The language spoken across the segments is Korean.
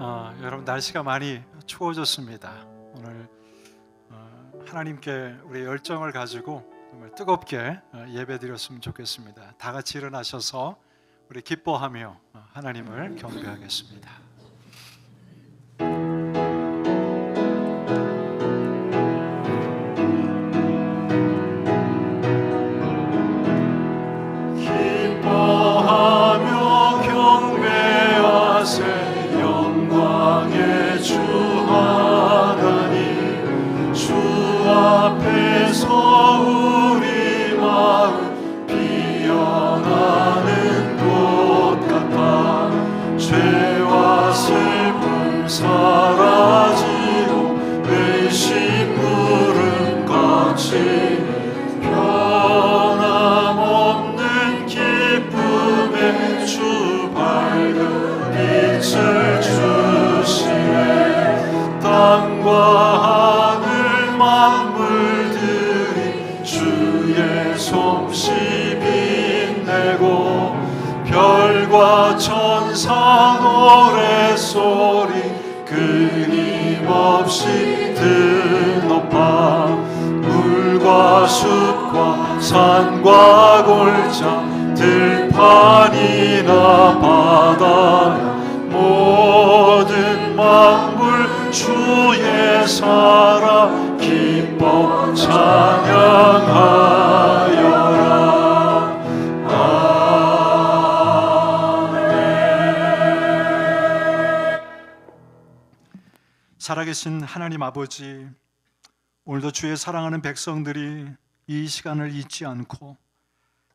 여러분 날씨가 많이 추워졌습니다. 오늘 하나님께 우리 열정을 가지고 정말 뜨겁게 예배드렸으면 좋겠습니다. 다 같이 일어나셔서 우리 기뻐하며 하나님을 경배하겠습니다. 기뻐하며 경배하세 영광의 주 하나님, 주 앞에서 우리 마음 피어나는 꽃 같아 죄와 슬픔 사라지고 의심 구름 같이 변함없는 기쁨의 주 밝은 빛을 주시네. 땅과 하늘 만물들이 주의 솜씨 빛내고 별과 천사 노래소리 끊임없이 드높아 물과 숲과 산과 골짜 들판이나 바다나 모든 만물 주의 사랑 기뻐 찬양하여라. 아멘. 살아계신 하나님 아버지, 오늘도 주의 사랑하는 백성들이 이 시간을 잊지 않고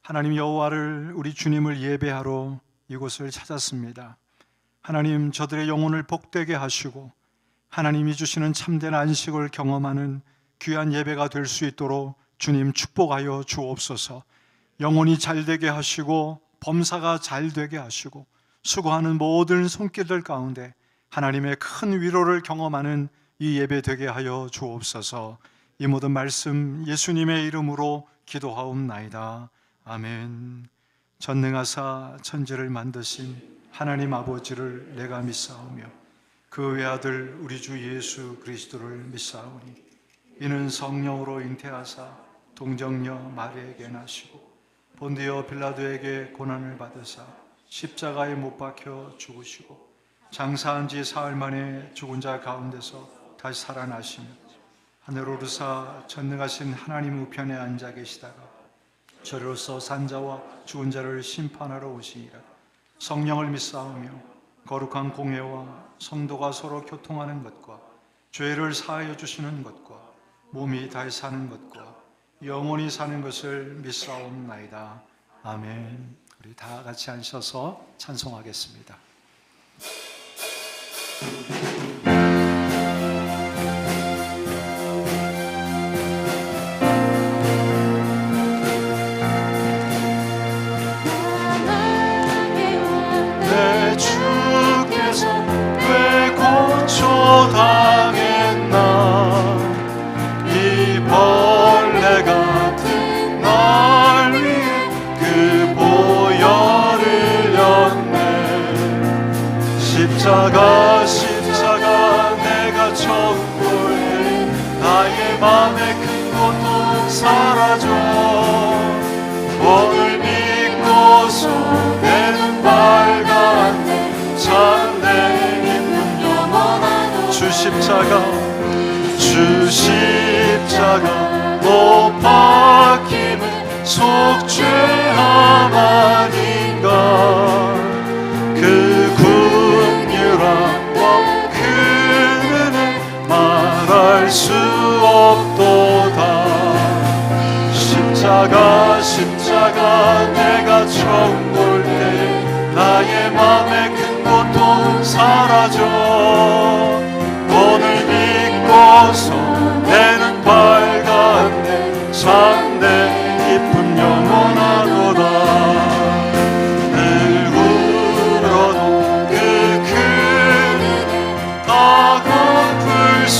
하나님 여호와를 우리 주님을 예배하러 이곳을 찾았습니다. 하나님, 저들의 영혼을 복되게 하시고 하나님이 주시는 참된 안식을 경험하는 귀한 예배가 될 수 있도록 주님 축복하여 주옵소서. 영혼이 잘되게 하시고 범사가 잘되게 하시고 수고하는 모든 손길들 가운데 하나님의 큰 위로를 경험하는 이 예배 되게 하여 주옵소서. 이 모든 말씀 예수님의 이름으로 기도하옵나이다. 아멘. 전능하사 천지를 만드신 하나님 아버지를 내가 믿사오며 그 외아들 우리 주 예수 그리스도를 믿사오니 이는 성령으로 잉태하사 동정녀 마리아에게 나시고 본디오 빌라도에게 고난을 받으사 십자가에 못 박혀 죽으시고 장사한 지 사흘 만에 죽은 자 가운데서 다시 살아나시며 하늘 오르사 전능하신 하나님 우편에 앉아 계시다가 저리로서 산자와 죽은 자를 심판하러 오시니라. 성령을 믿사오며 거룩한 공회와 성도가 서로 교통하는 것과 죄를 사하여 주시는 것과 몸이 다시 사는 것과 영원히 사는 것을 믿사옵나이다. 아멘. 우리 다 같이 앉으셔서 찬송하겠습니다. 당했나 이 벌레 같은 날 위해 그 보혈을 흘렸네. 십자가 내가 처음 볼 때 나의 맘에 큰 고통 사라져 오늘 믿고서 내 눈 밝았네. 참내 주 십자가 못 박힘은 속죄함 아닌가. 그 긍휼함과 그 은혜 말할 수 없도다. 십자가 내가 처음 볼 때 나의 맘에 큰 고통 사라져 오늘 믿고서 내 눈 밝았네. 참내 기쁨 영원하도다. 늘 울어도 그 큰 은혜 다 갚을 수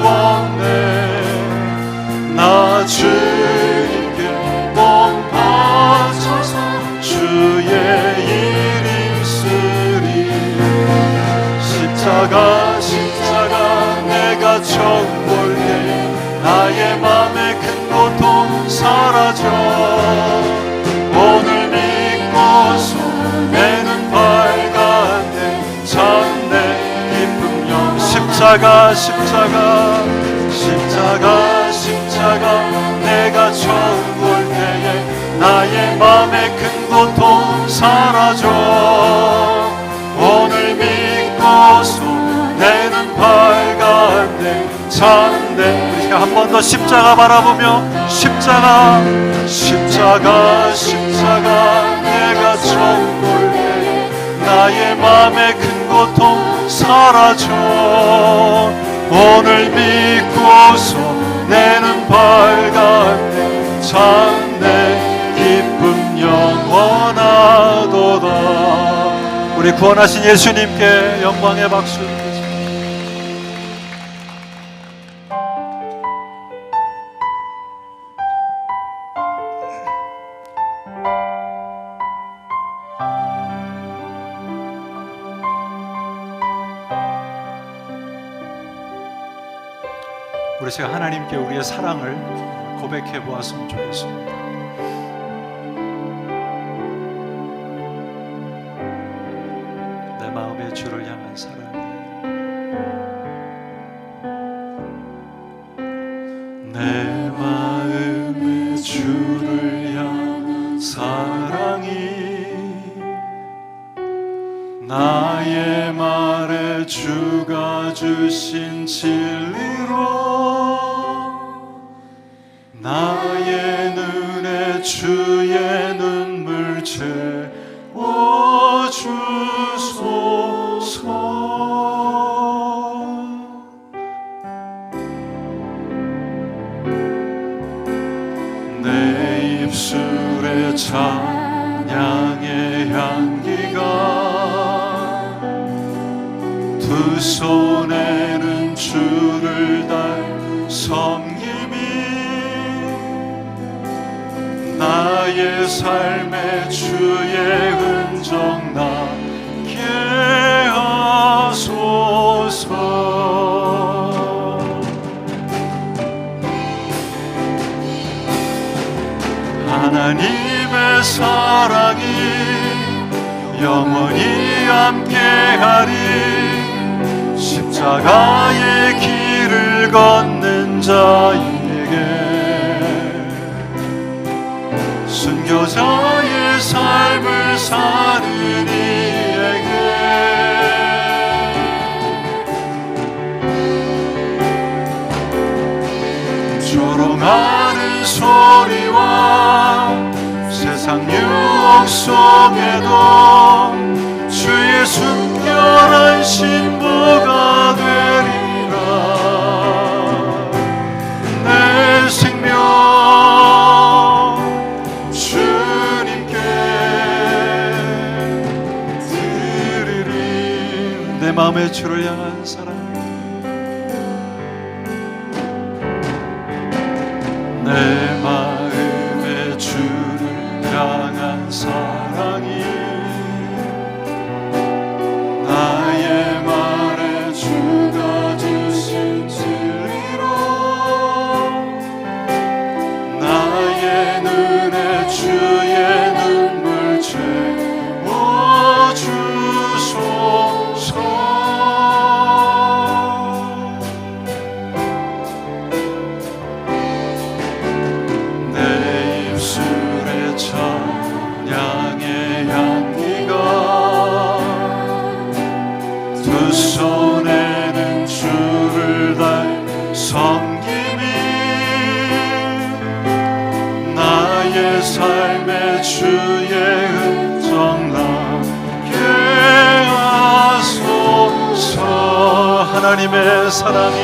없네. 나 주님께 몸 바쳐서 주 십자가 십자가 십자가 십자가 내가 처음 볼 때에 나의 맘의 큰 고통 사라져 오늘 믿고서 내 눈 밝았네 찬네. 우리 한 번 더 십자가 바라보며 십자가 십자가 십자가 내가 처음 볼 때에 나의 맘의 큰 고통 사라져 오늘 믿고서 내 눈 밝았네 찬네 기쁨 영원하도다. 우리 구원하신 예수님께 영광의 박수 드리겠습니다. 우리 제가 하나님께 우리의 사랑을 고백해 보았으면 좋겠습니다. 내 마음의 주를 향한 사랑이 내 마음의 주를 향한 사랑이 나의 말에 주가 주신 진리로 나의 눈에 주의 눈물 채워주소서. 내 입술에 찬양의 향기가 두 손에는 주를 달 섬김이 나의 삶에 주의 흔적 나게 하소서. 하나님의 사랑이 영원히 함께하리 십자가의 길을 걷는 자에게 순교자의 삶을 사는 이에게 조롱하는 소리와 세상 유혹 속에도 주의 순결한 신부가 되리라. 내 생명 주님께 드리리. 내 마음의 주를 향한 사랑 내 마음의 주를 향한 사랑이 나의 말에 주가 주신 진리로 나의 눈에 주의 눈물 채워주소서. 내 입술에 찬양의 향기가 두 손에는 주를 달 섬김이 나의 삶에 주의 흔적 나게 하소서. 하나님의 사랑이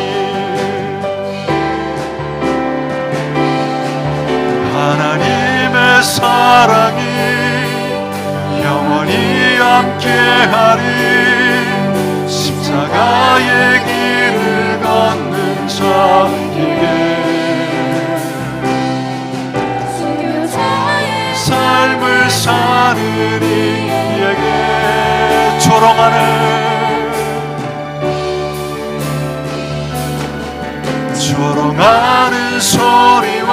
하나님의 사랑이 영원히 함께하리 십자가의 길을 걷는 자에게 순교자의 삶을 사는 이에게 조롱하는 소리와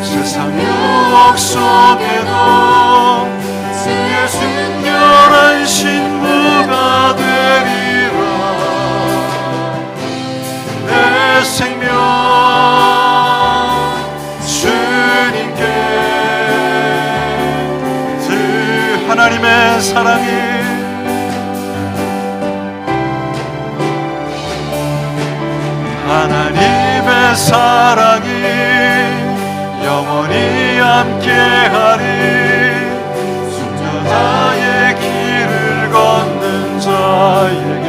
세상 유혹 속에도 주의 순결한 신부가 되리라. 사랑이 하나님의 사랑이 영원히 함께하리. 순교자의 길을 걷는 자에게,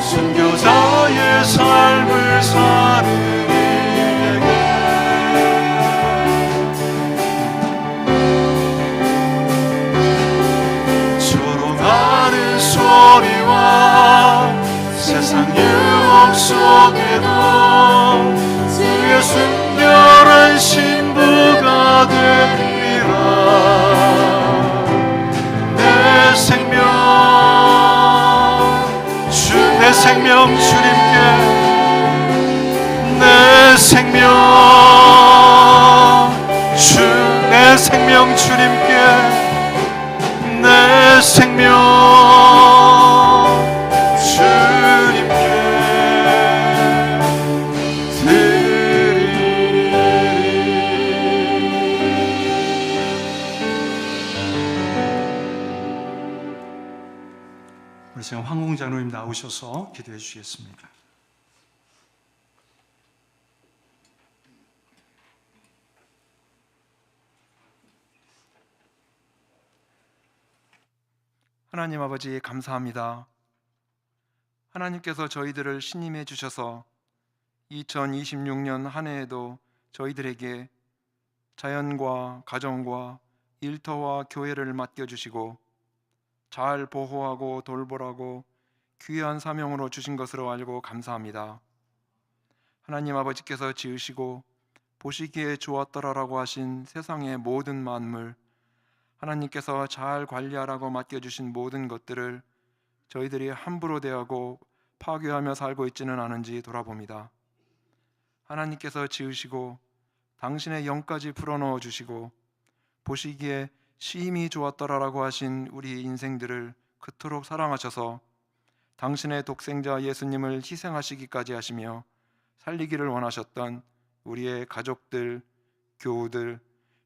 순교자의 삶을 사는 이에게 조롱하는 소리와 세상 유혹 속에도 그의 순결한 신부가 되리라. 내 생명 주님께, 내 생명 주님께, 내 생명 주님께 드리리. 우리 지금 황공장로님 나오셔서 기도해 주시겠습니다. 하나님 아버지 감사합니다. 하나님께서 저희들을 신임해 주셔서 2026년 한 해에도 저희들에게 자연과 가정과 일터와 교회를 맡겨주시고 잘 보호하고 돌보라고 귀한 사명으로 주신 것으로 알고 감사합니다. 하나님 아버지께서 지으시고 보시기에 좋았더라라고 하신 세상의 모든 만물, 하나님께서 잘 관리하라고 맡겨주신 모든 것들을 저희들이 함부로 대하고 파괴하며 살고 있지는 않은지 돌아봅니다. 하나님께서 지으시고 당신의 영까지 불어넣어 주시고 보시기에 심히 좋았더라라고 하신 우리 인생들을 그토록 사랑하셔서 당신의 독생자 예수님을 희생하시기까지 하시며 살리기를 원하셨던 우리의 가족들, 교우들,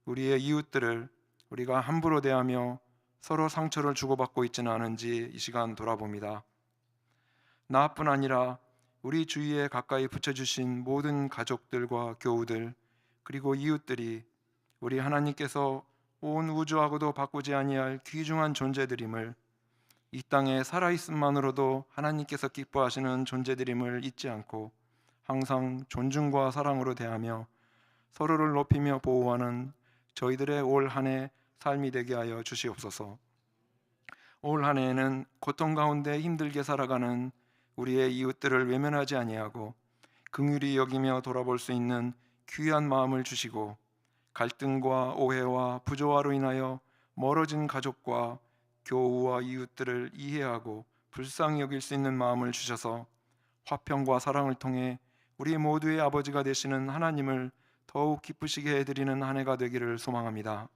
우리의 이웃들을 우리가 함부로 대하며 서로 상처를 주고받고 있지는 않은지 이 시간 돌아봅니다. 나뿐 아니라 우리 주위에 가까이 붙여주신 모든 가족들과 교우들 그리고 이웃들이 우리 하나님께서 온 우주하고도 바꾸지 아니할 귀중한 존재들임을, 이 땅에 살아있음만으로도 하나님께서 기뻐하시는 존재들임을 잊지 않고 항상 존중과 사랑으로 대하며 서로를 높이며 보호하는 저희들의 올 한 해 삶이 되게 하여 주시옵소서. 올 한 해에는 고통 가운데 힘들게 살아가는 우리의 이웃들을 외면하지 아니하고 긍휼히 여기며 돌아볼 수 있는 귀한 마음을 주시고, 갈등과 오해와 부조화로 인하여 멀어진 가족과 교우와 이웃들을 이해하고 불쌍히 여길 수 있는 마음을 주셔서 화평과 사랑을 통해 우리 모두의 아버지가 되시는 하나님을 더욱 기쁘시게 해드리는 한 해가 되기를 소망합니다.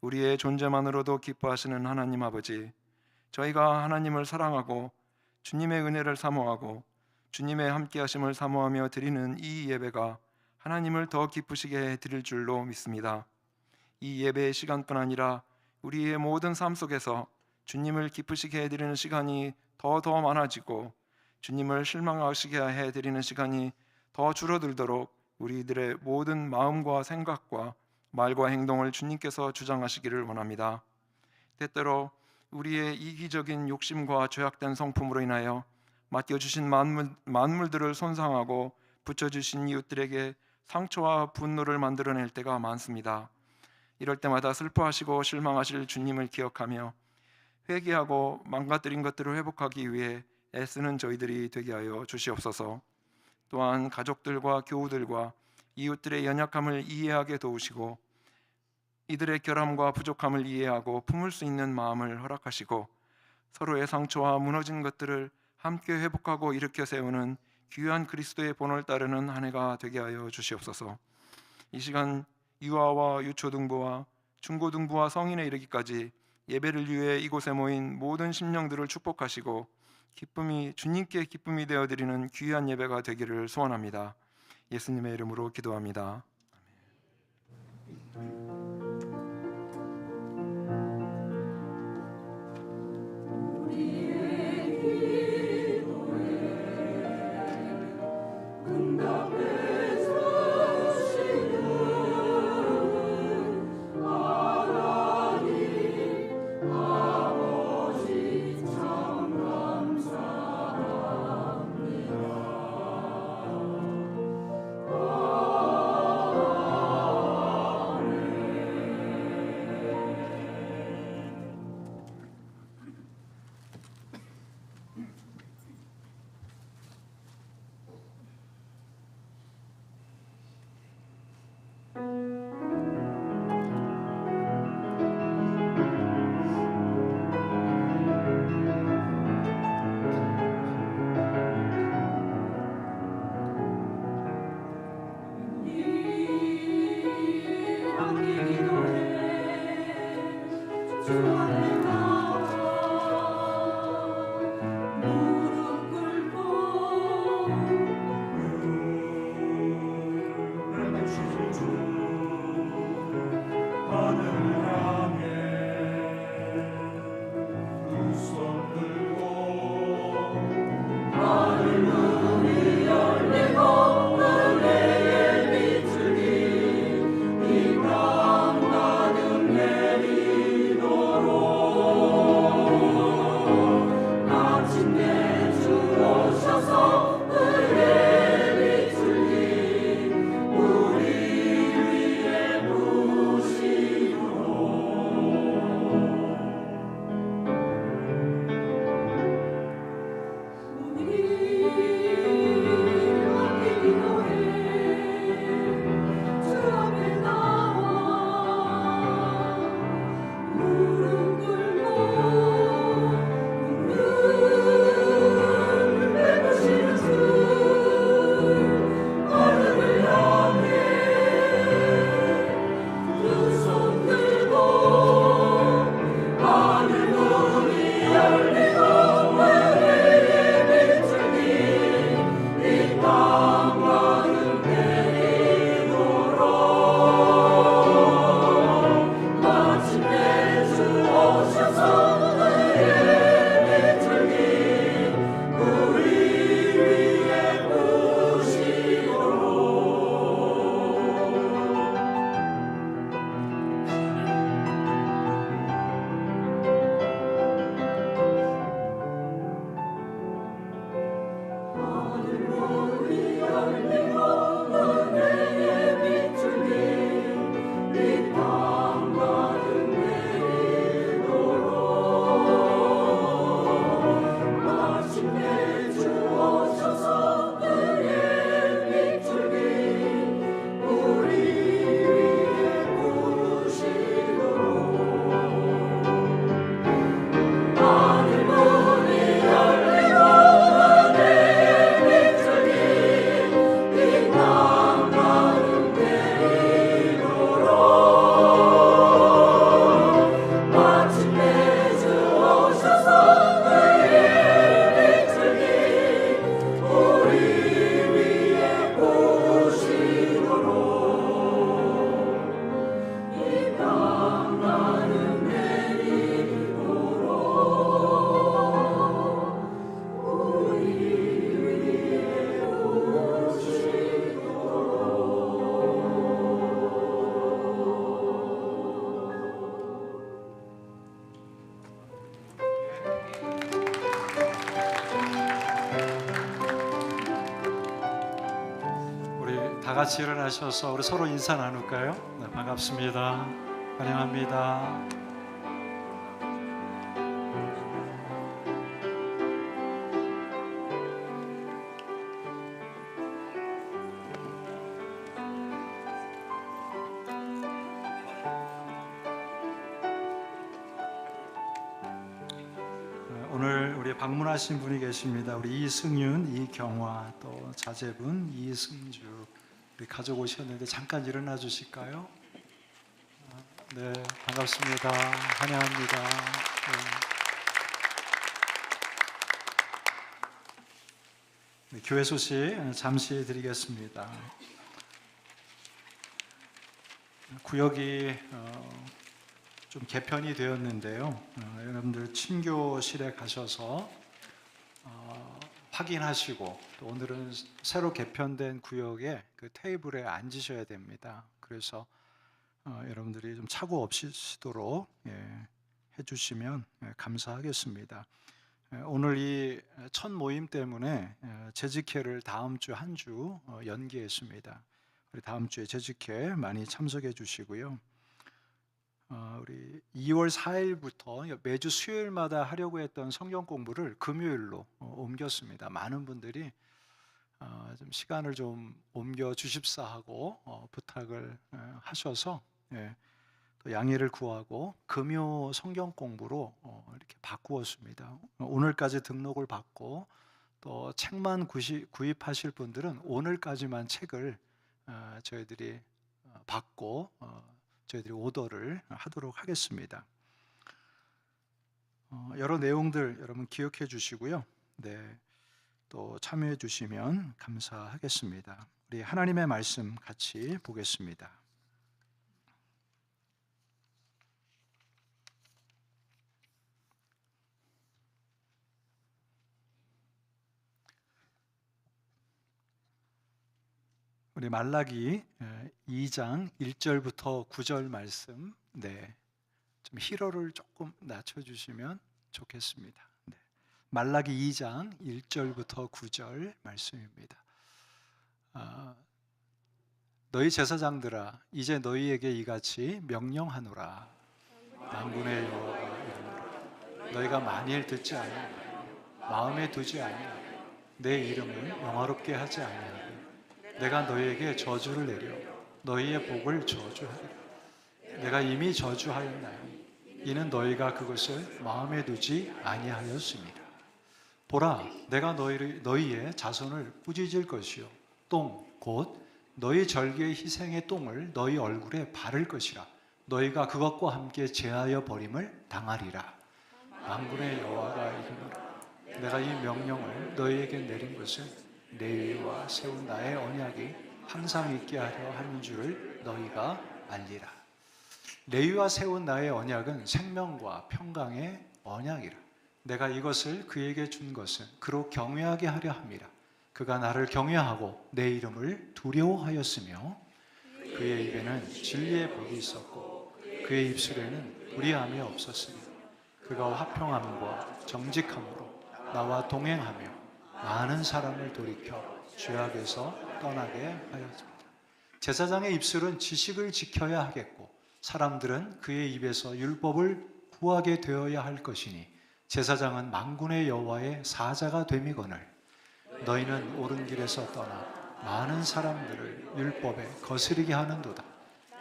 우리의 존재만으로도 기뻐하시는 하나님 아버지, 저희가 하나님을 사랑하고 주님의 은혜를 사모하고 주님의 함께하심을 사모하며 드리는 이 예배가 하나님을 더 기쁘시게 드릴 줄로 믿습니다. 이 예배의 시간뿐 아니라 우리의 모든 삶 속에서 주님을 기쁘시게 해드리는 시간이 더 많아지고 주님을 실망하시게 해드리는 시간이 더 줄어들도록 우리들의 모든 마음과 생각과 말과 행동을 주님께서 주장하시기를 원합니다. 때때로 우리의 이기적인 욕심과 죄악된 성품으로 인하여 맡겨주신 만물들을 손상하고 붙여주신 이웃들에게 상처와 분노를 만들어낼 때가 많습니다. 이럴 때마다 슬퍼하시고 실망하실 주님을 기억하며 회개하고 망가뜨린 것들을 회복하기 위해 애쓰는 저희들이 되게 하여 주시옵소서. 또한 가족들과 교우들과 이웃들의 연약함을 이해하게 도우시고 이들의 결함과 부족함을 이해하고 품을 수 있는 마음을 허락하시고 서로의 상처와 무너진 것들을 함께 회복하고 일으켜 세우는 귀한 그리스도의 본을 따르는 한 해가 되게 하여 주시옵소서. 이 시간 유아와 유초등부와 중고등부와 성인에 이르기까지 예배를 위해 이곳에 모인 모든 심령들을 축복하시고 주님께 기쁨이 되어드리는 귀한 예배가 되기를 소원합니다. 예수님의 이름으로 기도합니다. 다 같이 일어나셔서 우리 서로 인사 나눌까요? 네, 반갑습니다. 환영합니다. 오늘 우리 방문하신 분이 계십니다. 우리 이승윤, 이경화, 또 자제분 이승주 우리 가족 오셨는데 잠깐 일어나 주실까요? 네, 반갑습니다. 환영합니다. 네, 교회 소식 잠시 드리겠습니다. 구역이 좀 개편이 되었는데요. 여러분들 친교실에 가셔서 확인하시고 또 오늘은 새로 개편된 구역에 그 테이블에 앉으셔야 됩니다. 그래서 여러분들이 좀 착오 없으시도록 해주시면 감사하겠습니다. 오늘 이 첫 모임 때문에 재직회를 다음 주 한 주 연기했습니다. 우리 다음 주에 재직회 많이 참석해 주시고요. 우리 2월 4일부터 매주 수요일마다 하려고 했던 성경 공부를 금요일로 옮겼습니다. 많은 분들이 좀 시간을 좀 옮겨 주십사 하고 부탁을 하셔서 또 양해를 구하고 금요 성경 공부로 이렇게 바꾸었습니다. 오늘까지 등록을 받고 또 책만 구입하실 분들은 오늘까지만 책을 저희들이 받고 저희들이 오더를 하도록 하겠습니다. 여러 내용들 여러분 기억해 주시고요. 네, 또 참여해 주시면 감사하겠습니다. 우리 하나님의 말씀 같이 보겠습니다. 우리 말라기 2장 1절부터 9절 말씀, 좀 희로를 조금 낮춰주시면 좋겠습니다. 말라기 2장 1절부터 9절 말씀입니다. 너희 제사장들아, 이제 너희에게 이같이 명령하노라. 만군의 여호와가 이르노라. 너희가 만일 듣지 아니하고 마음에 두지 아니하고 내 이름을 영화롭게 하지 아니하고 내가 너희에게 저주를 내려 너희의 복을 저주하리라. 내가 이미 저주하였나니 이는 너희가 그것을 마음에 두지 아니하였습니다. 보라, 내가 너희의 자손을 꾸짖을 것이요 똥 곧 너희 절기의 희생의 똥을 너희 얼굴에 바를 것이라. 너희가 그것과 함께 제하여 버림을 당하리라. 만군의 여호와가 이르노라. 내가 이 명령을 너희에게 내린 것은 내 위와 세운 나의 언약이 항상 있게 하려 하는 줄을 너희가 알리라. 레위와 세운 나의 언약은 생명과 평강의 언약이라. 내가 이것을 그에게 준 것은 그로 경외하게 하려 함이라. 그가 나를 경외하고 내 이름을 두려워하였으며 그의 입에는 진리의 복이 있었고 그의 입술에는 불의함이 없었으며 그가 화평함과 정직함으로 나와 동행하며 많은 사람을 돌이켜 죄악에서 떠나게 하였습니다. 제사장의 입술은 지식을 지켜야 하겠고 사람들은 그의 입에서 율법을 구하게 되어야 할 것이니 제사장은 만군의 여호와의 사자가 됨이거늘 너희는 옳은 길에서 떠나 많은 사람들을 율법에 거스르게 하는도다.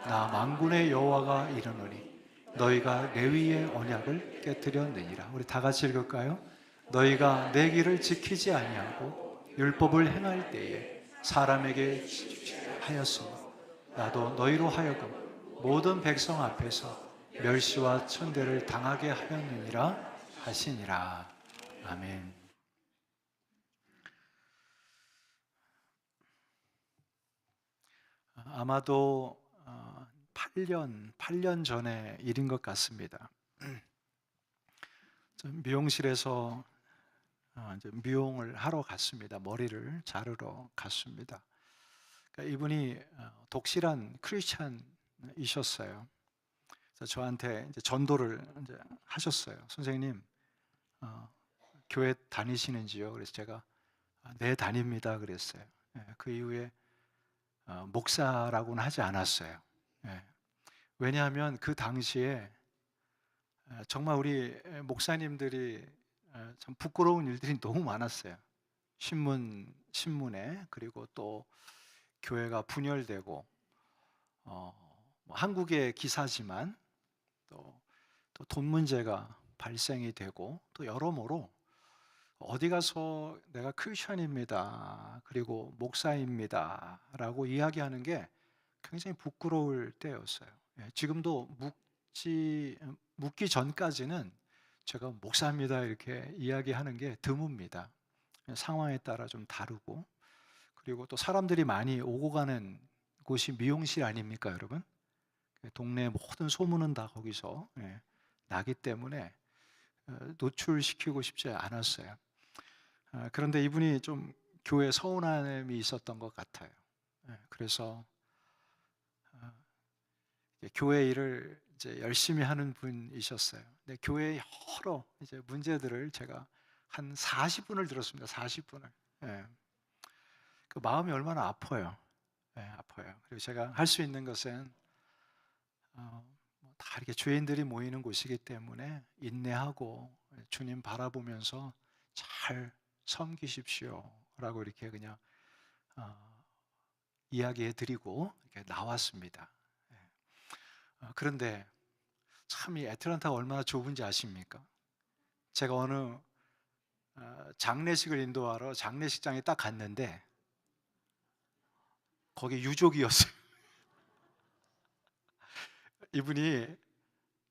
나 만군의 여호와가 이르노니 너희가 레위의 언약을 깨뜨렸느니라. 우리 다 같이 읽을까요? 너희가 내 길을 지키지 아니하고 율법을 행할 때에 사람에게 하였으니 나도 너희로 하여금 모든 백성 앞에서 멸시와 천대를 당하게 하였느니라 하시니라. 아멘. 아마도 8년 전의 일인 것 같습니다. 미용실에서 이제 미용을 하러 갔습니다. 머리를 자르러 갔습니다. 그러니까 이분이 독실한 크리스찬이셨어요. 그래서 저한테 이제 전도를 이제 하셨어요. 선생님, 교회 다니시는지요? 그래서 제가 네, 다닙니다. 그랬어요. 그 이후에 목사라고는 하지 않았어요. 왜냐하면 그 당시에 정말 우리 목사님들이 참 부끄러운 일들이 너무 많았어요. 신문에 그리고 또 교회가 분열되고 한국의 기사지만 또 돈 문제가 발생이 되고 또 여러모로 어디 가서 내가 크리스천입니다. 그리고 목사입니다. 라고 이야기하는 게 굉장히 부끄러울 때였어요. 지금도 묻기 전까지는 제가 목사입니다. 이렇게 이야기하는 게 드뭅니다. 상황에 따라 좀 다르고 그리고 또 사람들이 많이 오고 가는 곳이 미용실 아닙니까, 여러분? 동네 모든 소문은 다 거기서 나기 때문에 노출시키고 싶지 않았어요. 그런데 이분이 좀 교회 서운함이 있었던 것 같아요. 그래서 교회 일을 이제 열심히 하는 분이셨어요. 근데 교회의 여러 이제 문제들을 제가 한 40분을 들었습니다. 40분을. 그 마음이 얼마나 아파요. 아파요. 그리고 제가 할 수 있는 것은 다 이렇게 죄인들이 모이는 곳이기 때문에 인내하고 주님 바라보면서 잘 섬기십시오라고 이렇게 그냥 이야기해드리고 이렇게 나왔습니다. 그런데 참 이 애틀랜타가 얼마나 좁은지 아십니까? 제가 어느 장례식을 인도하러 장례식장에 딱 갔는데 거기 유족이었어요. 이분이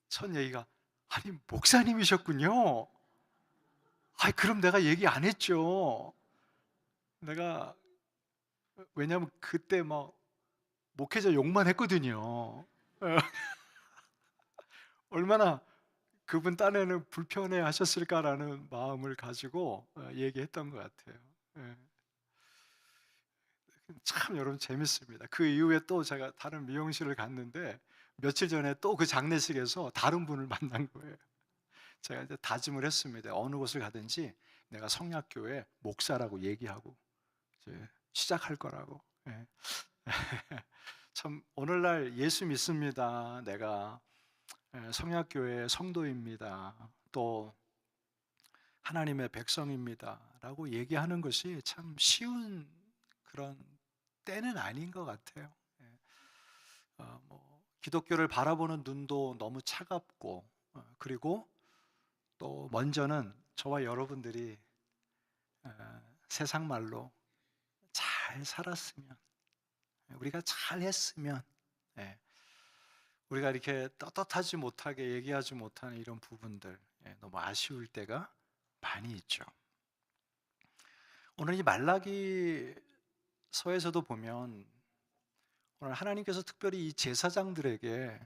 첫 얘기가 아니 목사님이셨군요. 그럼 내가 얘기 안 했죠. 내가 왜냐하면 그때 막 목회자 욕만 했거든요. 얼마나 그분 딴에는 불편해 하셨을까라는 마음을 가지고 얘기했던 것 같아요. 예. 참 여러분 재밌습니다. 그 이후에 또 제가 다른 미용실을 갔는데 며칠 전에 또 그 장례식에서 다른 분을 만난 거예요. 제가 이제 다짐을 했습니다. 어느 곳을 가든지 내가 성약교회 목사라고 얘기하고 이제 시작할 거라고. 예. 참 오늘날 예수 믿습니다. 내가 성약교회 성도입니다. 또 하나님의 백성입니다라고 얘기하는 것이 참 쉬운 그런 때는 아닌 것 같아요. 예. 기독교를 바라보는 눈도 너무 차갑고 그리고 또 먼저는 저와 여러분들이 세상 말로 잘 살았으면 우리가 잘 했으면 예, 우리가 이렇게 떳떳하지 못하게 얘기하지 못하는 이런 부분들 너무 아쉬울 때가 많이 있죠. 오늘 이 말라기서에서도 보면 오늘 하나님께서 특별히 이 제사장들에게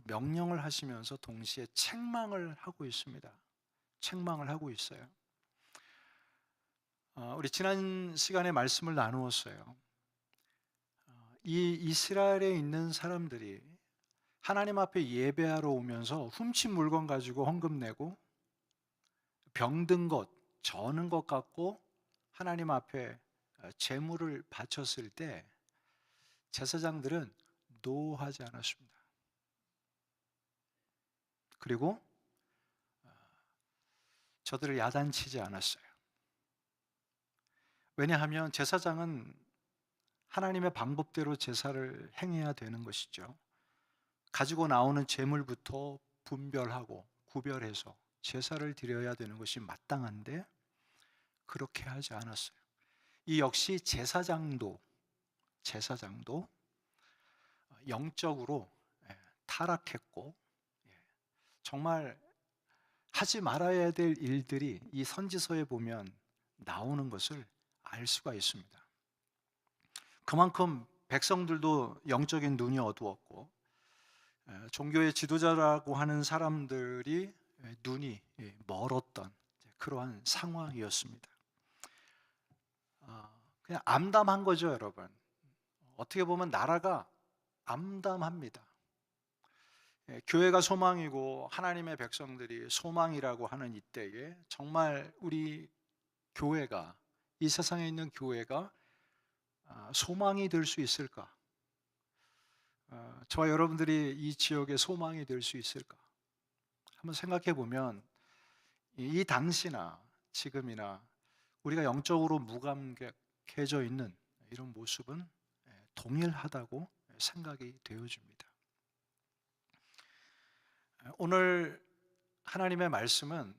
명령을 하시면서 동시에 책망을 하고 있습니다. 책망을 하고 있어요. 우리 지난 시간에 말씀을 나누었어요. 이 이스라엘에 있는 사람들이 하나님 앞에 예배하러 오면서 훔친 물건 가지고 헌금 내고 병든 것, 저는 것 갖고 하나님 앞에 제물을 바쳤을 때 제사장들은 노하지 않았습니다. 그리고 저들을 야단치지 않았어요. 왜냐하면 제사장은 하나님의 방법대로 제사를 행해야 되는 것이죠. 가지고 나오는 제물부터 분별하고 구별해서 제사를 드려야 되는 것이 마땅한데 그렇게 하지 않았어요. 이 역시 제사장도 영적으로 타락했고 정말 하지 말아야 될 일들이 이 선지서에 보면 나오는 것을 알 수가 있습니다. 그만큼 백성들도 영적인 눈이 어두웠고 종교의 지도자라고 하는 사람들이 눈이 멀었던 그러한 상황이었습니다. 그냥 암담한 거죠, 여러분. 어떻게 보면 나라가 암담합니다. 교회가 소망이고 하나님의 백성들이 소망이라고 하는 이때에 정말 우리 교회가 이 세상에 있는 교회가 소망이 될 수 있을까? 저와 여러분들이 이 지역의 소망이 될 수 있을까? 한번 생각해 보면 이 당시나 지금이나 우리가 영적으로 무감각해져 있는 이런 모습은 동일하다고 생각이 되어집니다. 오늘 하나님의 말씀은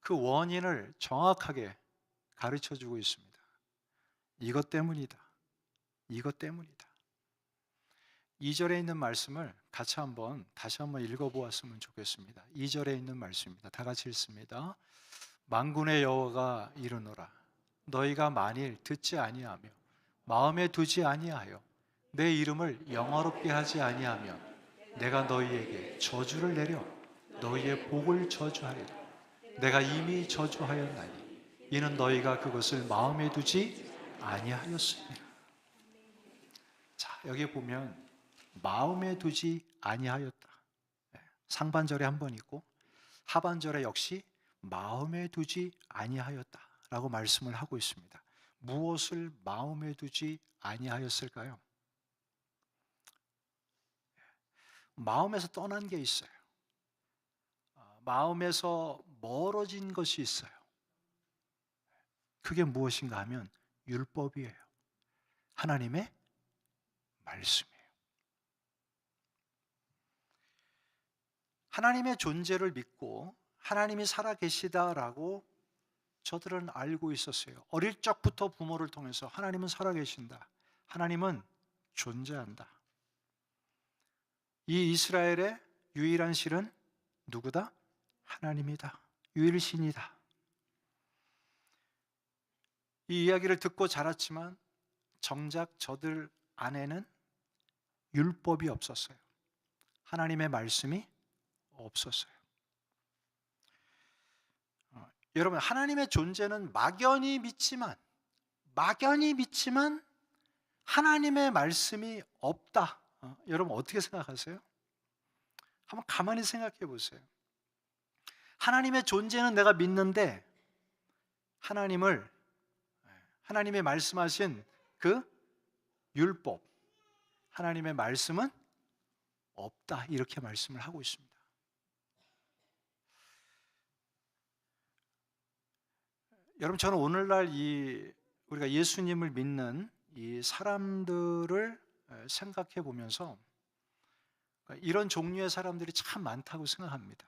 그 원인을 정확하게 가르쳐 주고 있습니다. 이것 때문이다. 이것 때문이다. 2절에 있는 말씀을 다시 한번 읽어보았으면 좋겠습니다. 2절에 있는 말씀입니다. 다 같이 읽습니다. 만군의 여호와가 이르노라. 너희가 만일 듣지 아니하며 마음에 두지 아니하여 내 이름을 영화롭게 하지 아니하면 내가 너희에게 저주를 내려 너희의 복을 저주하리라. 내가 이미 저주하였나니 이는 너희가 그것을 마음에 두지 아니하였습니다. 자, 여기 보면 마음에 두지 아니하였다. 상반절에 한 번 있고 하반절에 역시 마음에 두지 아니하였다라고 말씀을 하고 있습니다. 무엇을 마음에 두지 아니하였을까요? 마음에서 떠난 게 있어요. 마음에서 멀어진 것이 있어요. 그게 무엇인가 하면 율법이에요. 하나님의 말씀이에요. 하나님의 존재를 믿고 하나님이 살아계시다라고 저들은 알고 있었어요. 어릴 적부터 부모를 통해서 하나님은 살아계신다. 하나님은 존재한다. 이 이스라엘의 유일한 신은 누구다? 하나님이다. 유일신이다. 이 이야기를 듣고 자랐지만 정작 저들 안에는 율법이 없었어요. 하나님의 말씀이 없었어요. 여러분, 하나님의 존재는 막연히 믿지만 하나님의 말씀이 없다. 여러분 어떻게 생각하세요? 한번 가만히 생각해 보세요. 하나님의 존재는 내가 믿는데 하나님의 말씀하신 그 율법, 하나님의 말씀은 없다, 이렇게 말씀을 하고 있습니다. 여러분, 저는 오늘날 우리가 예수님을 믿는 이 사람들을 생각해 보면서 이런 종류의 사람들이 참 많다고 생각합니다.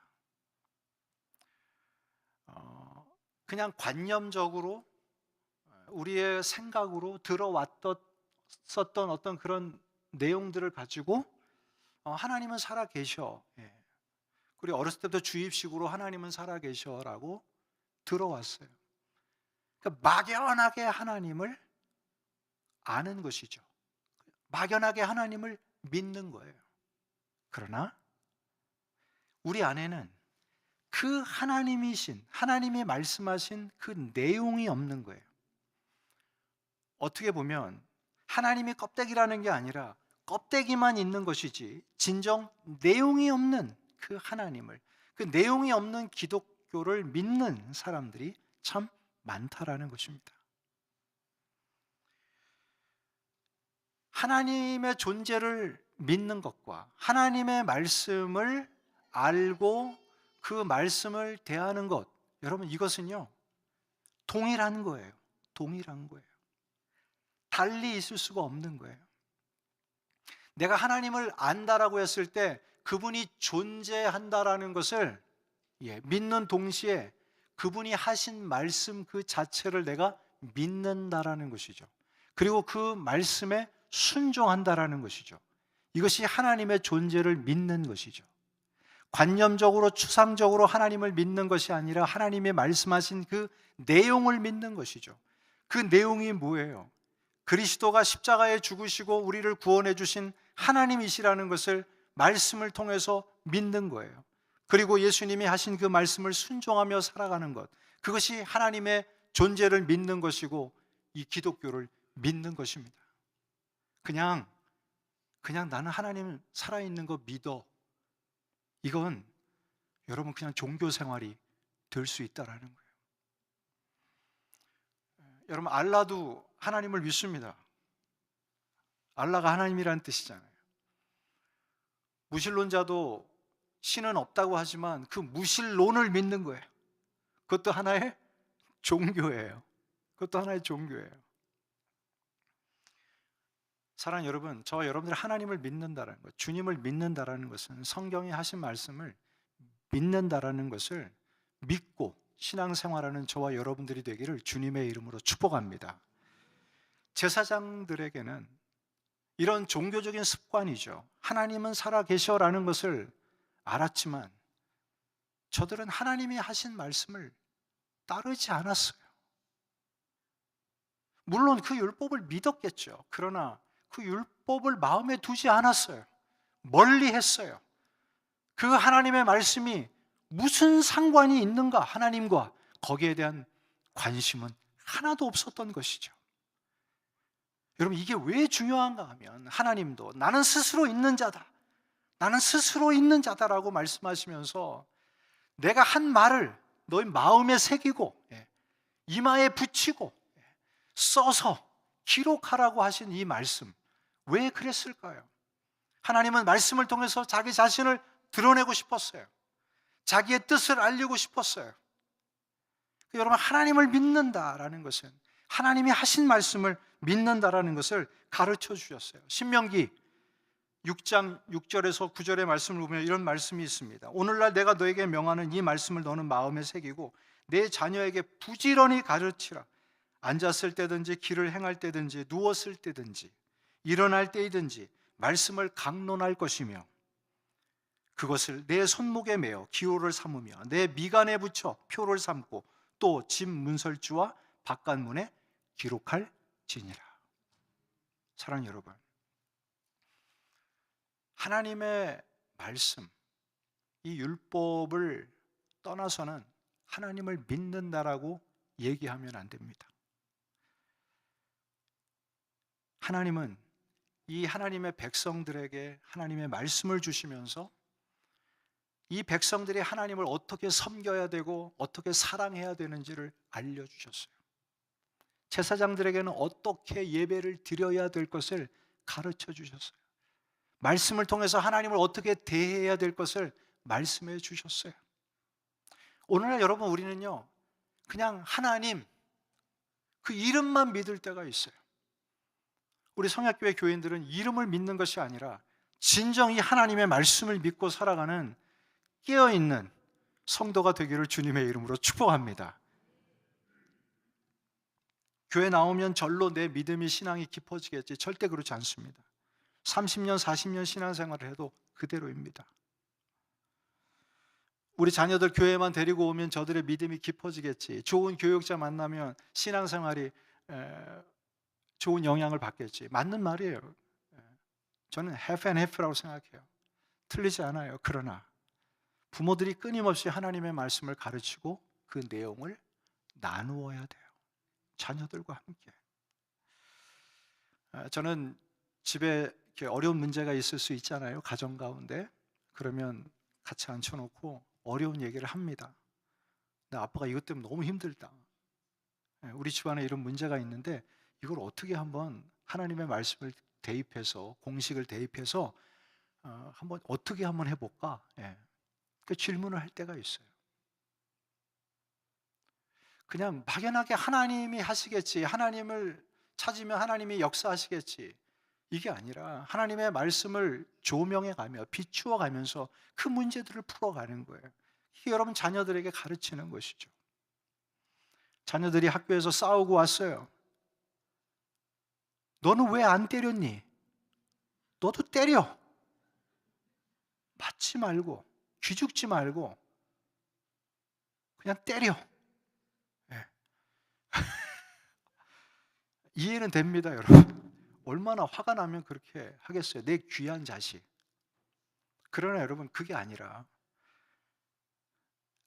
그냥 관념적으로 우리의 생각으로 들어왔었던 어떤 그런 내용들을 가지고 하나님은 살아 계셔. 그리고 어렸을 때부터 주입식으로 하나님은 살아 계셔라고 들어왔어요. 그러니까 막연하게 하나님을 아는 것이죠. 막연하게 하나님을 믿는 거예요. 그러나 우리 안에는 그 하나님이 말씀하신 그 내용이 없는 거예요. 어떻게 보면 하나님이 껍데기라는 게 아니라 껍데기만 있는 것이지 진정 내용이 없는 그 하나님을, 그 내용이 없는 기독교를 믿는 사람들이 참 많다라는 것입니다. 하나님의 존재를 믿는 것과 하나님의 말씀을 알고 그 말씀을 대하는 것, 여러분 이것은요 동일한 거예요. 동일한 거예요. 달리 있을 수가 없는 거예요. 내가 하나님을 안다라고 했을 때 그분이 존재한다라는 것을 믿는 동시에 그분이 하신 말씀 그 자체를 내가 믿는다라는 것이죠. 그리고 그 말씀에 순종한다라는 것이죠. 이것이 하나님의 존재를 믿는 것이죠. 관념적으로 추상적으로 하나님을 믿는 것이 아니라 하나님의 말씀하신 그 내용을 믿는 것이죠. 그 내용이 뭐예요? 그리스도가 십자가에 죽으시고 우리를 구원해 주신 하나님이시라는 것을 말씀을 통해서 믿는 거예요. 그리고 예수님이 하신 그 말씀을 순종하며 살아가는 것, 그것이 하나님의 존재를 믿는 것이고 이 기독교를 믿는 것입니다. 그냥 나는 하나님 살아있는 거 믿어, 이건 여러분 그냥 종교 생활이 될 수 있다라는 거예요. 여러분 알라도 하나님을 믿습니다. 알라가 하나님이라는 뜻이잖아요. 무신론자도 신은 없다고 하지만 그 무신론을 믿는 거예요. 그것도 하나의 종교예요. 그것도 하나의 종교예요. 사랑하는 여러분, 저와 여러분들이 하나님을 믿는다라는 것, 주님을 믿는다라는 것은 성경이 하신 말씀을 믿는다라는 것을 믿고 신앙생활하는 저와 여러분들이 되기를 주님의 이름으로 축복합니다. 제사장들에게는 이런 종교적인 습관이죠. 하나님은 살아계셔라는 것을 알았지만 저들은 하나님이 하신 말씀을 따르지 않았어요. 물론 그 율법을 믿었겠죠. 그러나 그 율법을 마음에 두지 않았어요. 멀리 했어요. 그 하나님의 말씀이 무슨 상관이 있는가, 하나님과, 거기에 대한 관심은 하나도 없었던 것이죠. 여러분 이게 왜 중요한가 하면 하나님도 나는 스스로 있는 자다, 나는 스스로 있는 자다라고 말씀하시면서 내가 한 말을 너희 마음에 새기고 이마에 붙이고 써서 기록하라고 하신 이 말씀, 왜 그랬을까요? 하나님은 말씀을 통해서 자기 자신을 드러내고 싶었어요. 자기의 뜻을 알리고 싶었어요. 여러분 하나님을 믿는다라는 것은 하나님이 하신 말씀을 믿는다라는 것을 가르쳐 주셨어요. 신명기 6장 6절에서 9절의 말씀을 보면 이런 말씀이 있습니다. 오늘날 내가 너에게 명하는 이 말씀을 너는 마음에 새기고 내 자녀에게 부지런히 가르치라. 앉았을 때든지 길을 행할 때든지 누웠을 때든지 일어날 때이든지 말씀을 강론할 것이며 그것을 내 손목에 매어 기호를 삼으며 내 미간에 붙여 표를 삼고 또 집 문설주와 바깥문에 기록할지니라. 사랑하는 여러분, 하나님의 말씀, 이 율법을 떠나서는 하나님을 믿는다라고 얘기하면 안 됩니다. 하나님은 이 하나님의 백성들에게 하나님의 말씀을 주시면서 이 백성들이 하나님을 어떻게 섬겨야 되고 어떻게 사랑해야 되는지를 알려주셨어요. 제사장들에게는 어떻게 예배를 드려야 될 것을 가르쳐 주셨어요. 말씀을 통해서 하나님을 어떻게 대해야 될 것을 말씀해 주셨어요. 오늘날 여러분, 우리는요 그냥 하나님 그 이름만 믿을 때가 있어요. 우리 성약교회 교인들은 이름을 믿는 것이 아니라 진정히 하나님의 말씀을 믿고 살아가는 깨어있는 성도가 되기를 주님의 이름으로 축복합니다. 교회 나오면 절로 내 믿음이 신앙이 깊어지겠지, 절대 그렇지 않습니다. 30년 40년 신앙생활을 해도 그대로입니다. 우리 자녀들 교회만 데리고 오면 저들의 믿음이 깊어지겠지, 좋은 교육자 만나면 신앙생활이 좋은 영향을 받겠지. 맞는 말이에요. 저는 half and half라고 생각해요. 틀리지 않아요. 그러나 부모들이 끊임없이 하나님의 말씀을 가르치고 그 내용을 나누어야 돼요. 자녀들과 함께. 저는 집에 이렇게 어려운 문제가 있을 수 있잖아요. 가정 가운데. 그러면 같이 앉혀놓고 어려운 얘기를 합니다. 나 아빠가 이것 때문에 너무 힘들다. 우리 집안에 이런 문제가 있는데 이걸 어떻게 한번 하나님의 말씀을 대입해서, 공식을 대입해서 한번 어떻게 한번 해볼까? 그 질문을 할 때가 있어요. 그냥 막연하게 하나님이 하시겠지, 하나님을 찾으면 하나님이 역사하시겠지, 이게 아니라 하나님의 말씀을 조명해 가며 비추어 가면서 그 문제들을 풀어가는 거예요. 이게 여러분 자녀들에게 가르치는 것이죠. 자녀들이 학교에서 싸우고 왔어요. 너는 왜 안 때렸니? 너도 때려. 맞지 말고, 기죽지 말고 그냥 때려. 이해는 됩니다, 여러분. 얼마나 화가 나면 그렇게 하겠어요, 내 귀한 자식. 그러나 여러분, 그게 아니라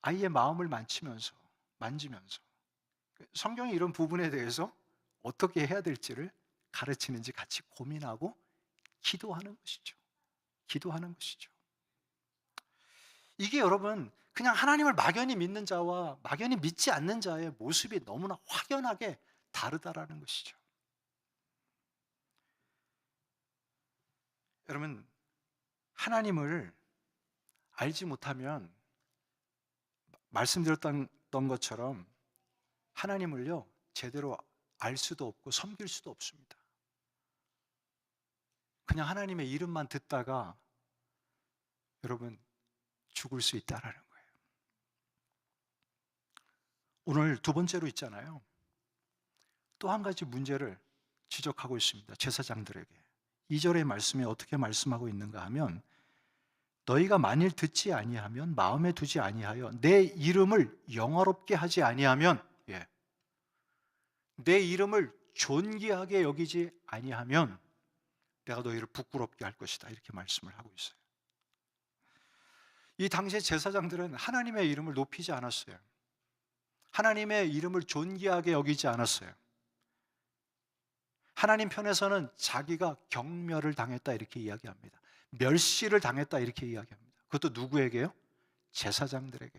아이의 마음을 만지면서 성경이 이런 부분에 대해서 어떻게 해야 될지를 가르치는지 같이 고민하고 기도하는 것이죠. 기도하는 것이죠. 이게 여러분 그냥 하나님을 막연히 믿는 자와 막연히 믿지 않는 자의 모습이 너무나 확연하게 다르다라는 것이죠. 여러분, 하나님을 알지 못하면 말씀드렸던 것처럼 하나님을요 제대로 알 수도 없고 섬길 수도 없습니다. 그냥 하나님의 이름만 듣다가 여러분 죽을 수 있다라는 거예요. 오늘 두 번째로 있잖아요. 또 한 가지 문제를 지적하고 있습니다. 제사장들에게. 2절의 말씀에 어떻게 말씀하고 있는가 하면, 너희가 만일 듣지 아니하면, 마음에 두지 아니하여 내 이름을 영화롭게 하지 아니하면, 내 이름을 존귀하게 여기지 아니하면 내가 너희를 부끄럽게 할 것이다, 이렇게 말씀을 하고 있어요. 이 당시의 제사장들은 하나님의 이름을 높이지 않았어요. 하나님의 이름을 존귀하게 여기지 않았어요. 하나님 편에서는 자기가 경멸을 당했다, 이렇게 이야기합니다. 멸시를 당했다, 이렇게 이야기합니다. 그것도 누구에게요? 제사장들에게.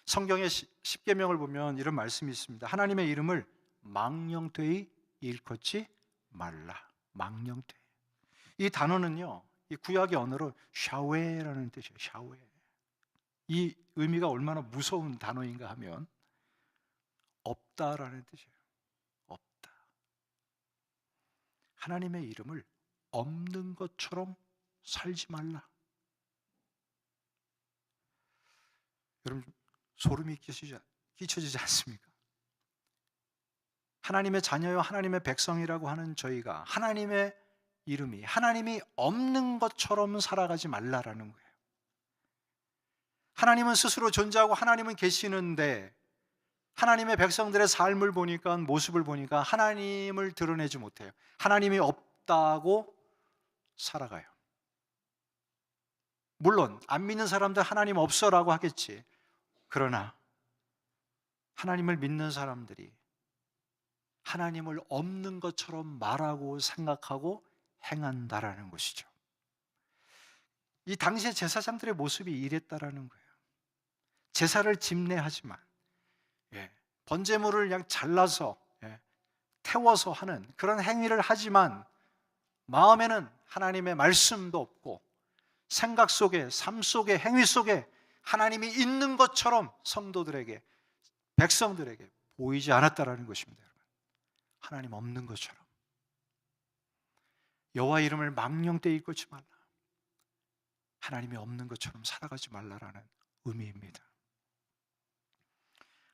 성경의 십계명을 보면 이런 말씀이 있습니다. 하나님의 이름을 망령되이 일컫지 말라. 망령되이. 이 단어는요, 이 구약의 언어로 샤웨라는 뜻이에요. 샤웨. 이 의미가 얼마나 무서운 단어인가 하면 없다라는 뜻이에요. 없다. 하나님의 이름을 없는 것처럼 살지 말라. 여러분, 소름이 끼쳐지지 않습니까? 하나님의 자녀요 하나님의 백성이라고 하는 저희가 하나님의 이름이, 하나님이 없는 것처럼 살아가지 말라라는 거예요. 하나님은 스스로 존재하고 하나님은 계시는데 하나님의 백성들의 삶을 보니까, 모습을 보니까 하나님을 드러내지 못해요. 하나님이 없다고 살아가요. 물론 안 믿는 사람들 하나님 없어라고 하겠지. 그러나 하나님을 믿는 사람들이 하나님을 없는 것처럼 말하고 생각하고 행한다라는 것이죠. 이 당시의 제사장들의 모습이 이랬다라는 거예요. 제사를 집례하지만 번제물을 그냥 잘라서 태워서 하는 그런 행위를 하지만 마음에는 하나님의 말씀도 없고 생각 속에, 삶 속에, 행위 속에 하나님이 있는 것처럼 성도들에게, 백성들에게 보이지 않았다라는 것입니다. 여러분, 하나님 없는 것처럼. 여호와 이름을 망령되이 읽지 말라. 하나님이 없는 것처럼 살아가지 말라라는 의미입니다.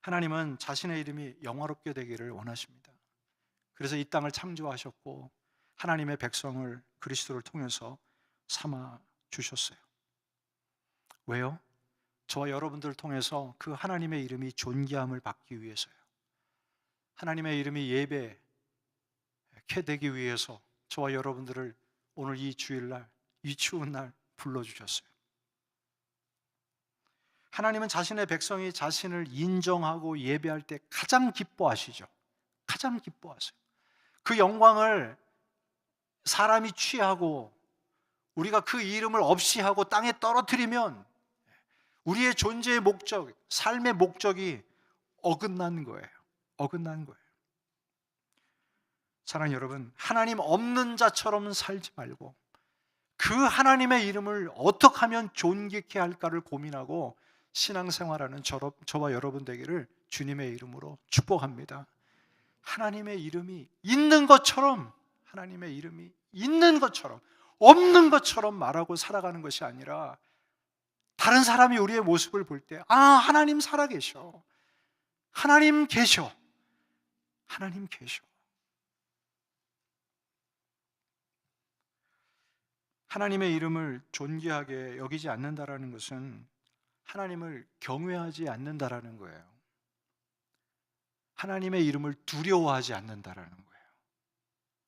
하나님은 자신의 이름이 영화롭게 되기를 원하십니다. 그래서 이 땅을 창조하셨고 하나님의 백성을 그리스도를 통해서 삼아 주셨어요. 왜요? 저와 여러분들을 통해서 그 하나님의 이름이 존귀함을 받기 위해서요. 하나님의 이름이 예배케 되기 위해서 저와 여러분들을 오늘 이 주일날, 이 추운 날 불러주셨어요. 하나님은 자신의 백성이 자신을 인정하고 예배할 때 가장 기뻐하시죠. 가장 기뻐하세요. 그 영광을 사람이 취하고 우리가 그 이름을 없이 하고 땅에 떨어뜨리면 우리의 존재의 목적, 삶의 목적이 어긋난 거예요. 어긋난 거예요. 사랑하는 여러분, 하나님 없는 자처럼 살지 말고 그 하나님의 이름을 어떻게 하면 존귀케 할까를 고민하고 신앙생활하는 저와 여러분 되기를 주님의 이름으로 축복합니다. 하나님의 이름이 있는 것처럼, 하나님의 이름이 있는 것처럼, 없는 것처럼 말하고 살아가는 것이 아니라 다른 사람이 우리의 모습을 볼 때 하나님 살아계셔, 하나님 계셔, 하나님 계셔. 하나님의 이름을 존귀하게 여기지 않는다라는 것은 하나님을 경외하지 않는다라는 거예요. 하나님의 이름을 두려워하지 않는다라는 거예요.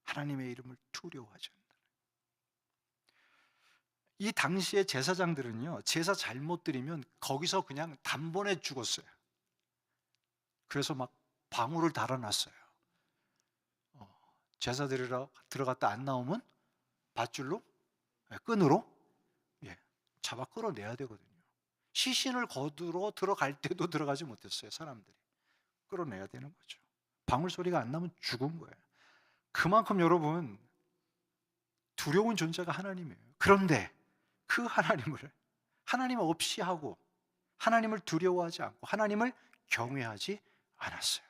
하나님의 이름을 두려워하지 않는다. 이 당시의 제사장들은요, 제사 잘못 드리면 거기서 그냥 단번에 죽었어요. 그래서 막 방울을 달아놨어요. 제사 드리러 들어갔다 안 나오면 밧줄로, 끈으로 잡아 끌어내야 되거든요. 시신을 거두러 들어갈 때도 들어가지 못했어요. 사람들이 끌어내야 되는 거죠. 방울 소리가 안 나면 죽은 거예요. 그만큼 여러분 두려운 존재가 하나님이에요. 그런데 그 하나님을 하나님 없이 하고 하나님을 두려워하지 않고 하나님을 경외하지 않았어요.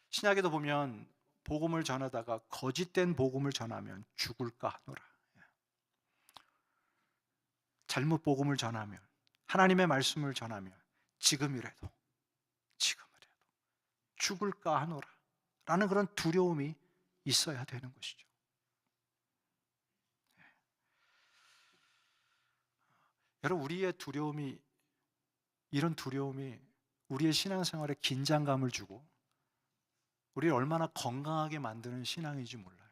신약에도 보면 복음을 전하다가 거짓된 복음을 전하면 죽을까 하노라. 잘못 복음을 전하면, 하나님의 말씀을 전하면 지금이라도 죽을까 하노라 라는 그런 두려움이 있어야 되는 것이죠. 여러분, 우리의 두려움이, 이런 두려움이 우리의 신앙생활에 긴장감을 주고 우리를 얼마나 건강하게 만드는 신앙인지 몰라요.